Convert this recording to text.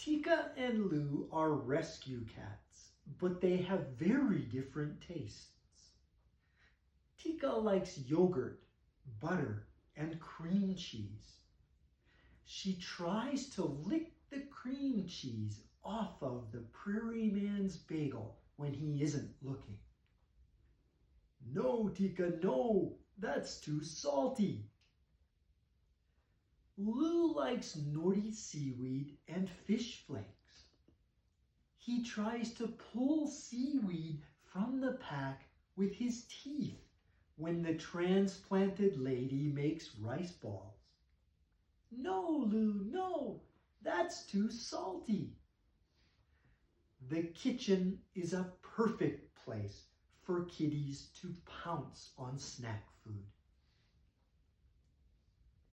Tika and Lou are rescue cats, but they have very different tastes. Tika likes yogurt, butter, and cream cheese. She tries to lick the cream cheese off of the prairie man's bagel when he isn't looking. No, Tika, no, that's too salty. Lou likes nori seaweed and fish flakes. He tries to pull seaweed from the pack with his teeth when the transplanted lady makes rice balls. No, Lou, no, that's too salty. The kitchen is a perfect place for kitties to pounce on snack food.